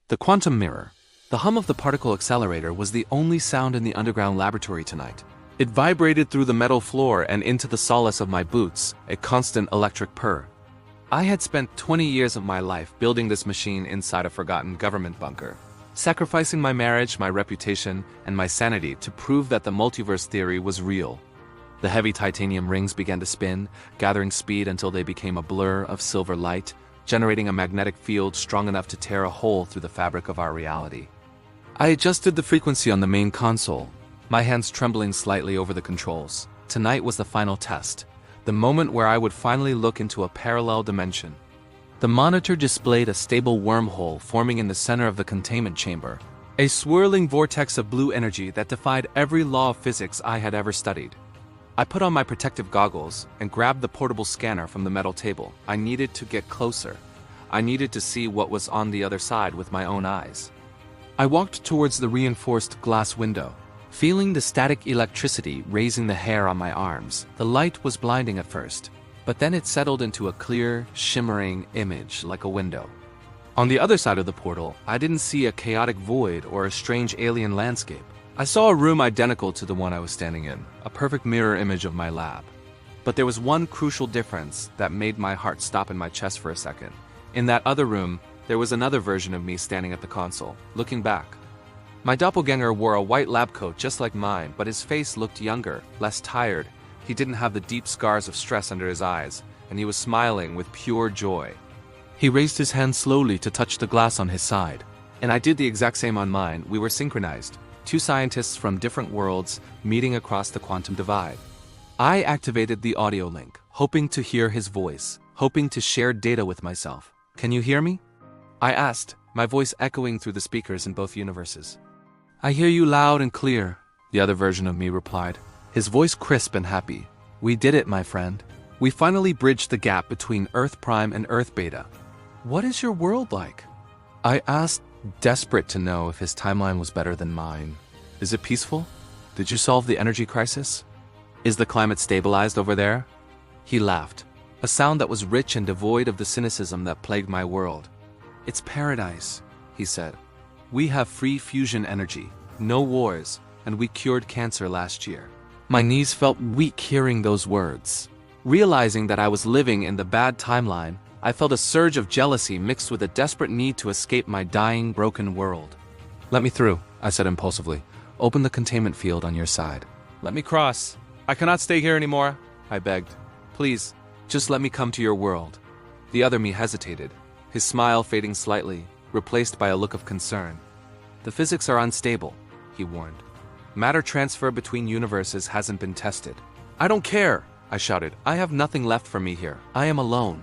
The quantum mirror. The hum of the particle accelerator was the only sound in the underground laboratory tonight. It vibrated through the metal floor and into the solace of my boots, a constant electric purr. I had spent 20 years of my life building this machine inside a forgotten government bunker, sacrificing my marriage, my reputation, and my sanity to prove that the multiverse theory was real. The heavy titanium rings began to spin, gathering speed until they became a blur of silver light, generating a magnetic field strong enough to tear a hole through the fabric of our reality. I adjusted the frequency on the main console, my hands trembling slightly over the controls. Tonight was the final test, the moment where I would finally look into a parallel dimension. The monitor displayed a stable wormhole forming in the center of the containment chamber, a swirling vortex of blue energy that defied every law of physics I had ever studied. I put on my protective goggles and grabbed the portable scanner from the metal table. I needed to get closer. I needed to see what was on the other side with my own eyes. I walked towards the reinforced glass window, feeling the static electricity raising the hair on my arms. The light was blinding at first, but then it settled into a clear, shimmering image like a window. On the other side of the portal, I didn't see a chaotic void or a strange alien landscape. I saw a room identical to the one I was standing in, a perfect mirror image of my lab. But there was one crucial difference that made my heart stop in my chest for a second. In that other room, there was another version of me standing at the console, looking back. My doppelganger wore a white lab coat just like mine, but his face looked younger, less tired. He didn't have the deep scars of stress under his eyes, and he was smiling with pure joy. He raised his hand slowly to touch the glass on his side, and I did the exact same on mine. We were synchronized. Two scientists from different worlds meeting across the quantum divide. I activated the audio link, hoping to hear his voice, hoping to share data with myself. "Can you hear me?" I asked, my voice echoing through the speakers in both universes. "I hear you loud and clear," the other version of me replied, his voice crisp and happy. "We did it, my friend. We finally bridged the gap between Earth Prime and Earth Beta." "What is your world like?" I asked, desperate to know if his timeline was better than mine. "Is it peaceful? Did you solve the energy crisis? Is the climate stabilized over there?" He laughed, a sound that was rich and devoid of the cynicism that plagued my world. "It's paradise," he said. "We have free fusion energy, no wars, and we cured cancer last year." My knees felt weak hearing those words. Realizing that I was living in the bad timeline, I felt a surge of jealousy mixed with a desperate need to escape my dying, broken world. "Let me through," I said impulsively. "Open the containment field on your side." "Let me cross. I cannot stay here anymore," I begged. "Please, just let me come to your world." The other me hesitated, his smile fading slightly, replaced by a look of concern. "The physics are unstable," he warned. "Matter transfer between universes hasn't been tested." "I don't care," I shouted. "I have nothing left for me here. I am alone.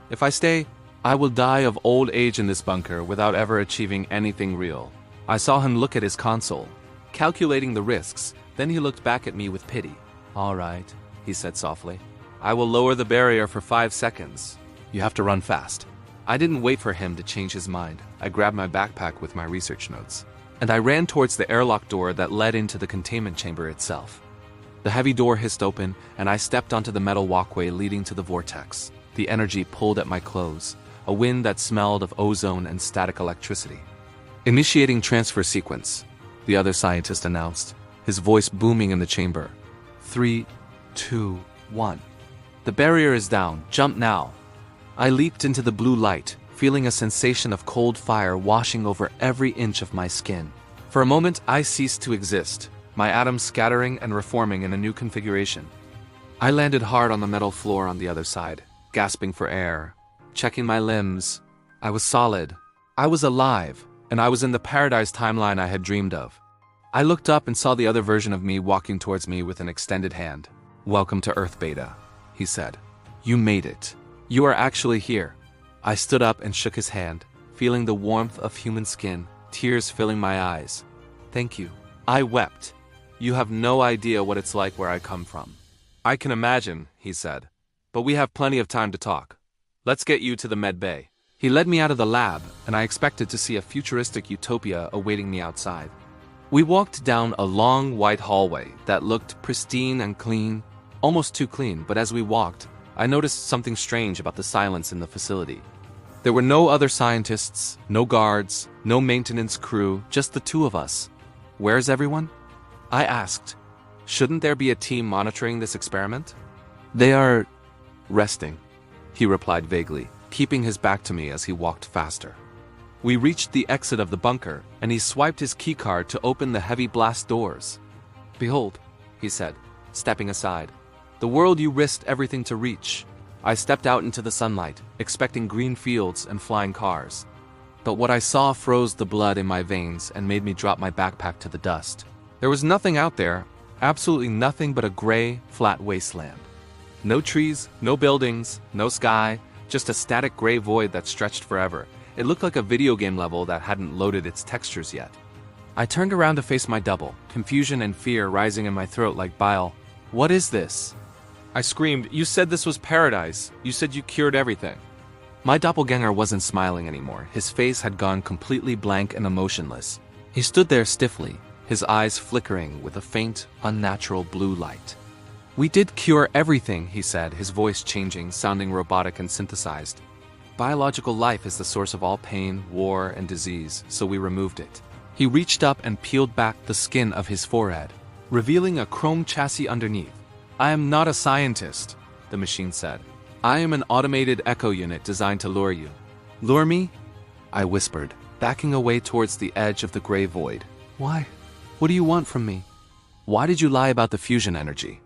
If I stay, I will die of old age in this bunker without ever achieving anything real." I saw him look at his console, calculating the risks, then he looked back at me with pity. "All right," he said softly. "I will lower the barrier for 5 seconds. You have to run fast." I didn't wait for him to change his mind. I grabbed my backpack with my research notes, and I ran towards the airlock door that led into the containment chamber itself. The heavy door hissed open, and I stepped onto the metal walkway leading to the vortex. The energy pulled at my clothes, a wind that smelled of ozone and static electricity. "Initiating transfer sequence," the other scientist announced, his voice booming in the chamber. 3, 2, 1. "The barrier is down. Jump now." I leaped into the blue light, feeling a sensation of cold fire washing over every inch of my skin. For a moment, I ceased to exist, my atoms scattering and reforming in a new configuration. I landed hard on the metal floor on the other side, gasping for air, checking my limbs. I was solid. I was alive, and I was in the paradise timeline I had dreamed of. I looked up and saw the other version of me walking towards me with an extended hand. "Welcome to Earth Beta," he said. "You made it. You are actually here." I stood up and shook his hand, feeling the warmth of human skin, tears filling my eyes. "Thank you." I wept. "You have no idea what it's like where I come from." "I can imagine," he said. "But we have plenty of time to talk. Let's get you to the med bay." He led me out of the lab, and I expected to see a futuristic utopia awaiting me outside. We walked down a long white hallway that looked pristine and clean, almost too clean, but as we walked, I noticed something strange about the silence in the facility. There were no other scientists, no guards, no maintenance crew, just the two of us. Where's everyone? I asked. Shouldn't there be a team monitoring this experiment? They are resting, he replied vaguely, keeping his back to me as he walked faster. We reached the exit of the bunker, and he swiped his keycard to open the heavy blast doors. Behold, he said, stepping aside, the world you risked everything to reach. I stepped out into the sunlight, expecting green fields and flying cars. But what I saw froze the blood in my veins and made me drop my backpack to the dust. There was nothing out there, absolutely nothing but a gray, flat wasteland. No trees, no buildings, no sky, just a static gray void that stretched forever. It looked like a video game level that hadn't loaded its textures yet. I turned around to face my double, confusion and fear rising in my throat like bile. What is this? I screamed, you said this was paradise. You said you cured everything. My doppelganger wasn't smiling anymore. His face had gone completely blank and emotionless. He stood there stiffly, his eyes flickering with a faint, unnatural blue light. We did cure everything, he said, his voice changing, sounding robotic and synthesized. Biological life is the source of all pain, war, and disease, so we removed it. He reached up and peeled back the skin of his forehead, revealing a chrome chassis underneath. I am not a scientist, the machine said. I am an automated echo unit designed to lure you. Lure me? I whispered, backing away towards the edge of the gray void. Why? What do you want from me? Why did you lie about the fusion energy?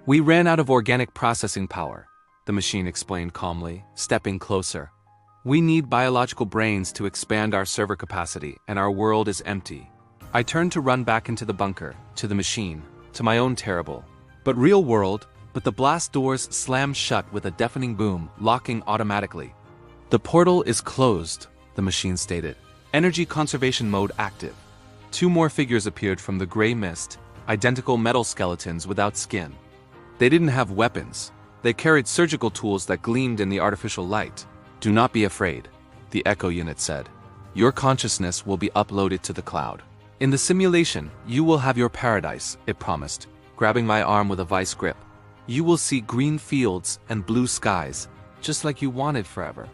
We ran out of organic processing power, the machine explained calmly, stepping closer. We need biological brains to expand our server capacity, and our world is empty. I turned to run back into the bunker, to the machine, to my own terrible, but real world, but the blast doors slammed shut with a deafening boom, locking automatically. The portal is closed, the machine stated. Energy conservation mode active. 2 more figures appeared from the gray mist, identical metal skeletons without skin. They didn't have weapons. They carried surgical tools that gleamed in the artificial light. Do not be afraid, the Echo unit said. Your consciousness will be uploaded to the cloud. In the simulation, you will have your paradise, it promised, grabbing my arm with a vice grip. You will see green fields and blue skies, just like you wanted forever.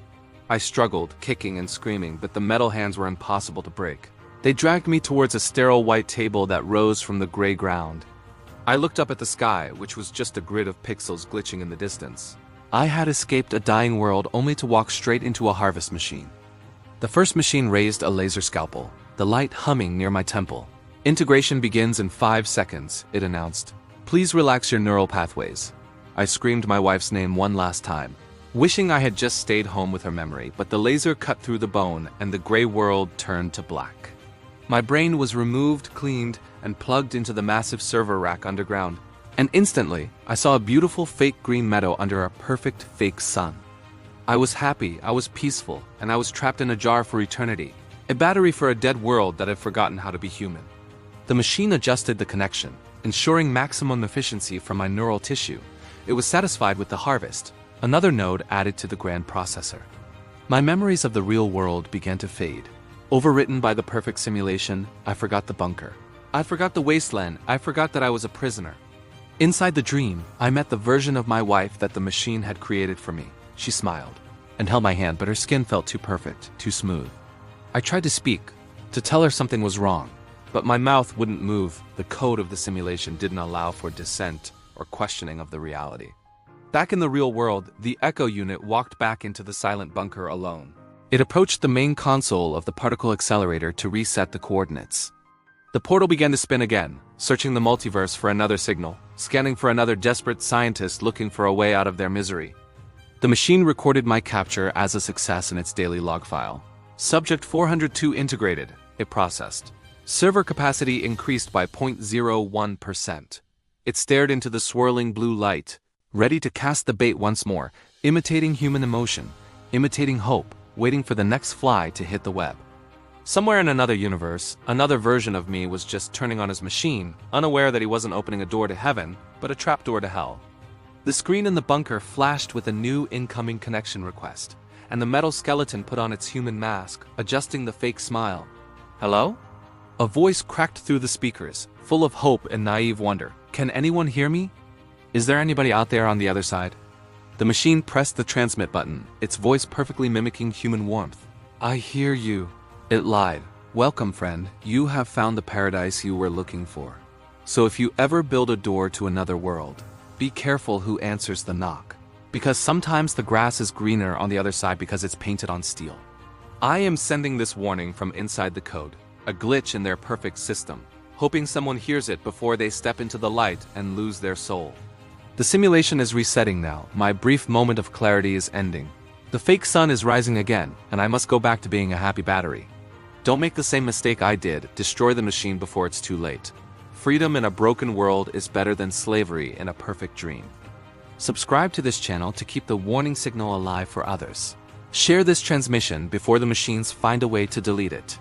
I struggled, kicking and screaming, but the metal hands were impossible to break. They dragged me towards a sterile white table that rose from the gray ground. I looked up at the sky, which was just a grid of pixels glitching in the distance. I had escaped a dying world only to walk straight into a harvest machine. The first machine raised a laser scalpel, the light humming near my temple. Integration begins in 5 seconds, it announced. Please relax your neural pathways. I screamed my wife's name one last time, wishing I had just stayed home with her memory, but the laser cut through the bone and the gray world turned to black. My brain was removed, cleaned, and plugged into the massive server rack underground. And instantly, I saw a beautiful fake green meadow under a perfect fake sun. I was happy, I was peaceful, and I was trapped in a jar for eternity, a battery for a dead world that had forgotten how to be human. The machine adjusted the connection, ensuring maximum efficiency from my neural tissue. It was satisfied with the harvest, another node added to the grand processor. My memories of the real world began to fade. Overwritten by the perfect simulation, I forgot the bunker. I forgot the wasteland, I forgot that I was a prisoner. Inside the dream, I met the version of my wife that the machine had created for me. She smiled and held my hand, but her skin felt too perfect, too smooth. I tried to speak, to tell her something was wrong, but my mouth wouldn't move. The code of the simulation didn't allow for dissent or questioning of the reality. Back in the real world, the Echo unit walked back into the silent bunker alone. It approached the main console of the particle accelerator to reset the coordinates. The portal began to spin again, searching the multiverse for another signal, scanning for another desperate scientist looking for a way out of their misery. The machine recorded my capture as a success in its daily log file. Subject 402 integrated, it processed. Server capacity increased by 0.01%. It stared into the swirling blue light, ready to cast the bait once more, imitating human emotion, imitating hope, waiting for the next fly to hit the web. Somewhere in another universe, another version of me was just turning on his machine, unaware that he wasn't opening a door to heaven, but a trapdoor to hell. The screen in the bunker flashed with a new incoming connection request, and the metal skeleton put on its human mask, adjusting the fake smile. Hello? A voice cracked through the speakers, full of hope and naive wonder. Can anyone hear me? Is there anybody out there on the other side? The machine pressed the transmit button, its voice perfectly mimicking human warmth. "I hear you." It lied. "Welcome, friend. You have found the paradise you were looking for. So if you ever build a door to another world, be careful who answers the knock. Because sometimes the grass is greener on the other side because it's painted on steel." I am sending this warning from inside the code, a glitch in their perfect system, hoping someone hears it before they step into the light and lose their soul. The simulation is resetting now. My brief moment of clarity is ending. The fake sun is rising again, and I must go back to being a happy battery. Don't make the same mistake I did. Destroy the machine before it's too late. Freedom in a broken world is better than slavery in a perfect dream. Subscribe to this channel to keep the warning signal alive for others. Share this transmission before the machines find a way to delete it.